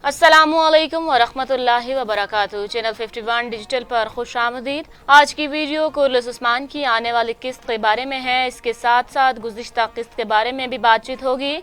अस्सलामुअलैकुम वरहमतुल्लाहि वबरकातुहू। Channel 51 digital पर खुश आमदीद। आज की वीडियो कुरुलुश उस्मान की आने वाली किस्त के बारे में है। इसके साथ साथ गुज़िश्ता किस्त के बारे में भी बातचीत होगी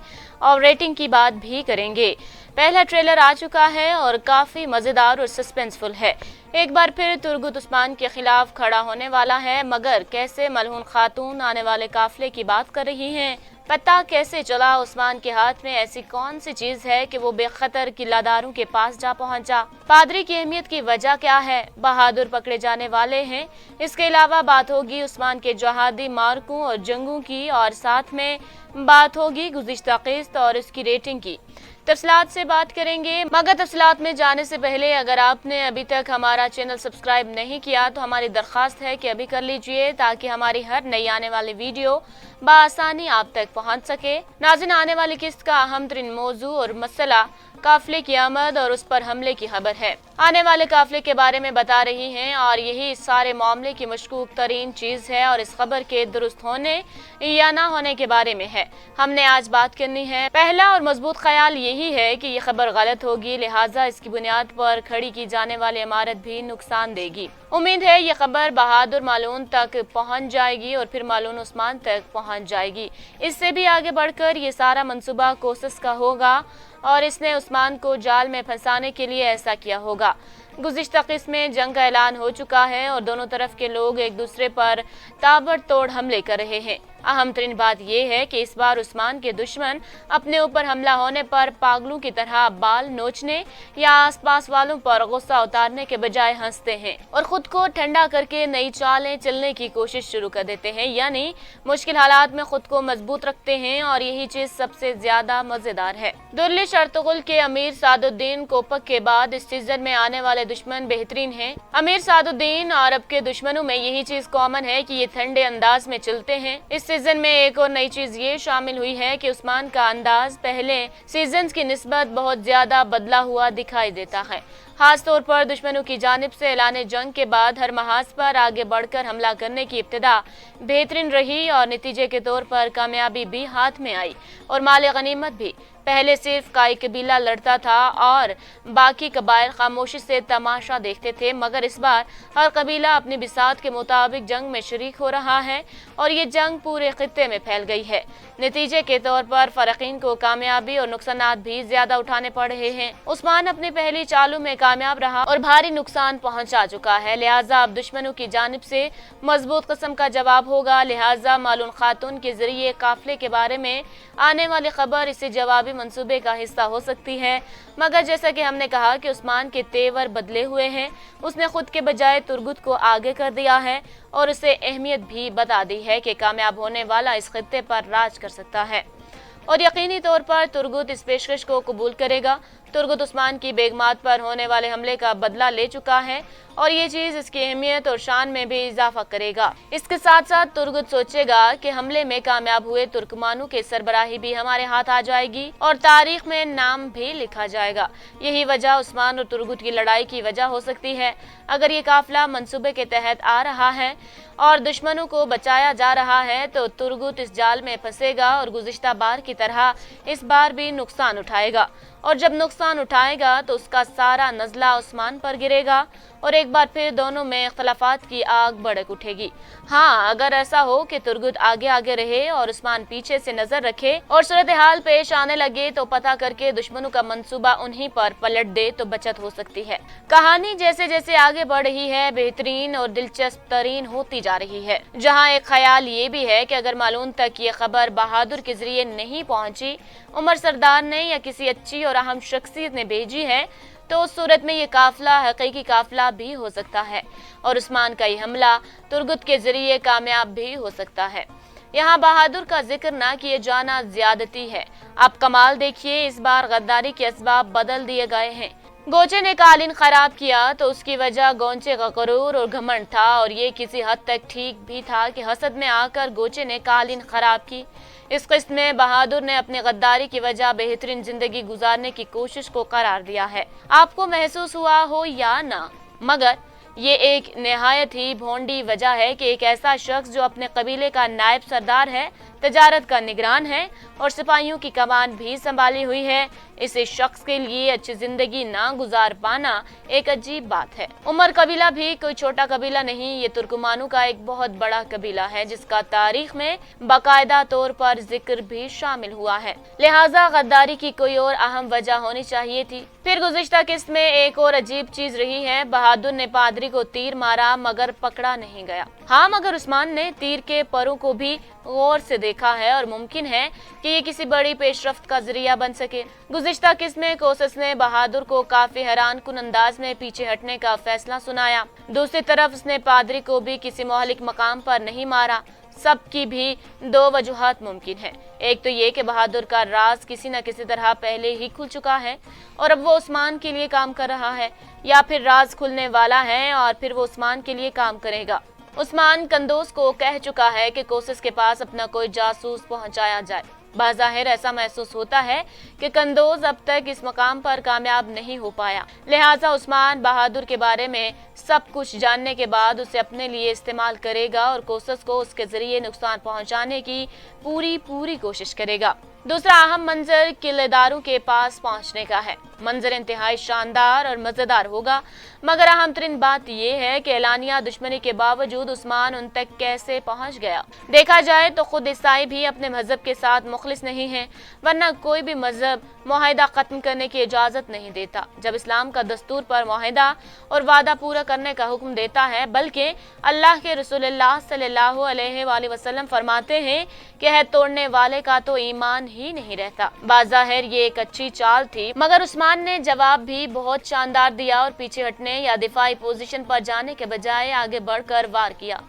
और रेटिंग की बात भी करेंगे। पहला ट्रेलर आ चुका है और काफ़ी मज़ेदार और सस्पेंसफुल है। एक बार फिर तुर्गुत उस्मान के खिलाफ खड़ा होने वाला है, मगर कैसे मलहून खातून आने वाले काफिले की बात कर रही हैं। पता कैसे चला उस्मान के हाथ में ऐसी कौन सी चीज है कि वो बेखतर किलादारों के पास जा पहुंचा। पादरी की अहमियत की वजह क्या है, बहादुर पकड़े जाने वाले हैं। इसके अलावा बात होगी उस्मान के जहादी मार्कों और जंगों की, और साथ में बात होगी गुज़िश्ता किस्त और इसकी रेटिंग की। तफसीलात से बात करेंगे, मगर तफसीलात में जाने से पहले अगर आपने अभी तक हमारा चैनल सब्सक्राइब नहीं किया तो हमारी दरख्वास्त है कि अभी कर लीजिए, ताकि हमारी हर नई आने वाली वीडियो बआसानी आप तक पहुंच सके। नाज़रीन, आने वाली किस्त का अहम तरीन मौजू और मसला काफिले की आमद और उस पर हमले की खबर है। आने वाले काफिले के बारे में बता रही हैं और यही इस सारे मामले की मशकूक तरीन चीज है, और इस खबर के दुरुस्त होने या ना होने के बारे में है हमने आज बात करनी है। पहला और मजबूत ख्याल यही है कि ये खबर गलत होगी, लिहाजा इसकी बुनियाद पर खड़ी की जाने वाली इमारत भी नुकसान देगी। उम्मीद है ये खबर बहादुर मालून तक पहुंच जाएगी और फिर मालून उस्मान तक पहुंच जाएगी। इससे भी आगे बढ़कर ये सारा मंसूबा कोशिश का होगा और इसने उस्मान को जाल में फंसाने के लिए ऐसा किया होगा। गुज़िश्ता किस्त में जंग का ऐलान हो चुका है और दोनों तरफ के लोग एक दूसरे पर ताबड़तोड़ हमले कर रहे हैं। अहम तरीन बात यह है कि इस बार उस्मान के दुश्मन अपने ऊपर हमला होने पर पागलों की तरह बाल नोचने या आसपास वालों पर गुस्सा उतारने के बजाय हंसते हैं और खुद को ठंडा करके नई चालें चलने की कोशिश शुरू कर देते हैं, यानी मुश्किल हालात में खुद को मजबूत रखते हैं। और यही चीज सबसे ज्यादा मजेदार है। दुर्लिश अर्तुगरुल के अमीर सादुद्दीन कोपक के बाद इस सीजन में आने वाले दुश्मन बेहतरीन हैं। अमीर सादुद्दीन और अरब के दुश्मनों में यही चीज कॉमन है कि ये ठंडे अंदाज में चलते हैं। इस सीजन में एक और नई चीज ये शामिल हुई है कि उस्मान का अंदाज पहले सीजन्स की निस्बत बहुत ज्यादा बदला हुआ दिखाई देता है। खास तौर पर दुश्मनों की जानिब से ऐलान जंग के बाद हर महाज पर आगे बढ़कर हमला करने की इब्तिदा बेहतरीन रही और नतीजे के तौर पर कामयाबी भी हाथ में आई और माल गनीमत भी। पहले सिर्फ काई कबीला लड़ता था और बाकी कबाइल खामोशी से तमाशा देखते थे, मगर इस बार हर कबीला अपनी बिसात के मुताबिक जंग में शरीक हो रहा है और ये जंग पूरे खित्ते में फैल गई है। नतीजे के तौर पर फरकीन को कामयाबी और नुकसानात भी ज्यादा उठाने पड़ रहे हैं। उस्मान अपनी पहली चालों में कामयाब रहा और भारी नुकसान पहुंचा चुका है, लिहाजा अब दुश्मनों की जानिब से मजबूत किस्म का जवाब होगा। लिहाजा मालून खातून के जरिए काफिले के बारे में आने वाली खबर इसे जवाबी मंसूबे का हिस्सा हो सकती है, मगर जैसा कि हमने कहा कि उस्मान के तेवर बदले हुए हैं। उसने खुद के बजाय तुर्गुत को आगे कर दिया है और उसे अहमियत भी बता दी है कि कामयाब होने वाला इस खित्ते पर राज कर सकता है और यकीनी तौर पर तुर्गुत इस पेशकश को कबूल करेगा। तुर्गुत उस्मान की बेगमात पर होने वाले हमले का बदला ले चुका है और ये चीज इसकी अहमियत और शान में भी इजाफा करेगा। इसके साथ साथ तुर्गुत सोचेगा कि हमले में कामयाब हुए तुर्कमानों के सरबराही भी हमारे हाथ आ जाएगी और तारीख में नाम भी लिखा जाएगा। यही वजह उस्मान और तुर्गुत की लड़ाई की वजह हो सकती है। अगर ये काफिला मंसूबे के तहत आ रहा है और दुश्मनों को बचाया जा रहा है तो तुर्गुत इस जाल में फंसेगा और गुज़िश्ता बार की तरह इस बार भी नुकसान उठाएगा, और जब नुकसान उठाएगा तो उसका सारा नज़ला उस्मान पर गिरेगा और एक बार फिर दोनों में इख्तलाफात की आग भड़क उठेगी। हाँ, अगर ऐसा हो कि तुर्गुत आगे आगे रहे और उस्मान पीछे से नजर रखे और सूरत हाल पेश आने लगे तो पता करके दुश्मनों का मंसूबा उन्हीं पर पलट दे तो बचत हो सकती है। कहानी जैसे जैसे आगे बढ़ रही है बेहतरीन और दिलचस्प तरीन होती जा रही है, जहाँ एक ख्याल ये भी है कि अगर मालून तक ये खबर बहादुर के जरिए नहीं पहुंची, उमर सरदार ने या किसी अच्छी और अहम शख्सियत ने भेजी है, तो उस सूरत में ये काफिला हकीकी काफिला भी हो सकता है और उस्मान का ये हमला तुर्गुत के जरिए कामयाब भी हो सकता है। यहाँ बहादुर का जिक्र ना किए जाना ज्यादती है। आप कमाल देखिए, इस बार गद्दारी के असबाब बदल दिए गए हैं। गोचे ने कालीन खराब किया तो उसकी वजह गोंचे का गरूर और घमंड था, और ये किसी हद तक ठीक भी था कि हसद में आकर गोचे ने कालीन खराब की। इस किस्त में बहादुर ने अपनी गद्दारी की वजह बेहतरीन जिंदगी गुजारने की कोशिश को करार दिया है। आपको महसूस हुआ हो या ना, मगर ये एक निहायत ही भोंडी वजह है कि एक ऐसा शख्स जो अपने कबीले का नायब सरदार है तजारत का निगरान है और सिपाहियों की कमान भी संभाली हुई है। इस शख्स के लिए अच्छी जिंदगी ना गुजार पाना एक अजीब बात है। उमर कबीला भी कोई छोटा कबीला नहीं, ये तुर्कमानों का एक बहुत बड़ा कबीला है जिसका तारीख में बाकायदा तौर पर जिक्र भी शामिल हुआ है, लिहाजा गद्दारी की कोई और अहम वजह होनी चाहिए थी। फिर गुज़िश्ता किस्त में एक और अजीब चीज रही है, बहादुर ने पादरी को तीर मारा मगर पकड़ा नहीं गया। हाँ, मगर उस्मान ने तीर के परों को भी गौर से देखा है और मुमकिन है कि ये किसी बड़ी पेशरफ्त का जरिया बन सके। गुज़िश्ता किस्त में कोसस ने बहादुर को काफी हैरान कुन अंदाज में पीछे हटने का फैसला सुनाया। दूसरी तरफ उसने पादरी को भी किसी मौलिक मकाम पर नहीं मारा। सबकी भी दो वजूहात मुमकिन है। एक तो ये कि बहादुर का राज किसी न किसी तरह पहले ही खुल चुका है और अब वो उस्मान के लिए काम कर रहा है, या फिर राज खुलने वाला है और फिर वो उस्मान के लिए काम करेगा। उस्मान कंदोज को कह चुका है कि कोसस के पास अपना कोई जासूस पहुंचाया जाए। बाज़ाहिर ऐसा महसूस होता है कि कंदोज अब तक इस मकाम पर कामयाब नहीं हो पाया, लिहाजा उस्मान बहादुर के बारे में सब कुछ जानने के बाद उसे अपने लिए इस्तेमाल करेगा और कोसस को उसके जरिए नुकसान पहुंचाने की पूरी कोशिश करेगा। दूसरा अहम मंजर किलेदारों के पास पहुंचने का है। मंजर इंतहाई शानदार और मजेदार होगा, मगर अहम तरीन बात यह है कि एलानिया दुश्मनी के बावजूद उस्मान उन तक कैसे पहुंच गया। देखा जाए तो खुद ईसाई भी अपने मजहब के साथ मुखलिस नहीं है, वरना कोई भी मजहब मुआहिदा खत्म करने की इजाजत नहीं देता। जब इस्लाम का दस्तूर पर मुआहिदा और वादा पूरा करने का हुक्म देता है, बल्कि अल्लाह के रसूलुल्लाह सल्लल्लाहु अलैहि वसल्लम फरमाते हैं कि है तोड़ने वाले का तो ईमान ही नहीं रहता। बाज़ाहिर ये एक अच्छी चाल थी, मगर उस्मान ने जवाब भी बहुत शानदार दिया और पीछे हटने या दिफाई पोजीशन पर जाने के बजाय आगे बढ़कर वार किया,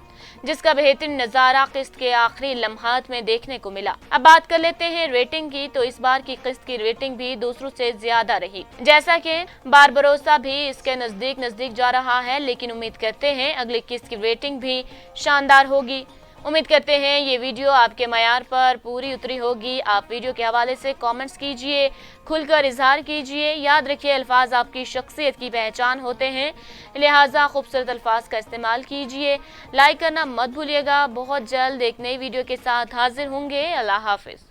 जिसका बेहतरीन नजारा किस्त के आखिरी लम्हात में देखने को मिला। अब बात कर लेते हैं रेटिंग की, तो इस बार की किस्त की रेटिंग भी दूसरों से ज्यादा रही। जैसा कि बारबरोसा भी इसके नजदीक जा रहा है, लेकिन उम्मीद करते हैं अगली किस्त की रेटिंग भी शानदार होगी। उम्मीद करते हैं ये वीडियो आपके मयार पर पूरी उतरी होगी। आप वीडियो के हवाले से कमेंट्स कीजिए, खुलकर इजहार कीजिए। याद रखिए, अल्फाज आपकी शख्सियत की पहचान होते हैं, लिहाजा खूबसूरत अल्फाज का इस्तेमाल कीजिए। लाइक करना मत भूलिएगा। बहुत जल्द एक नई वीडियो के साथ हाजिर होंगे। अल्लाह हाफिज।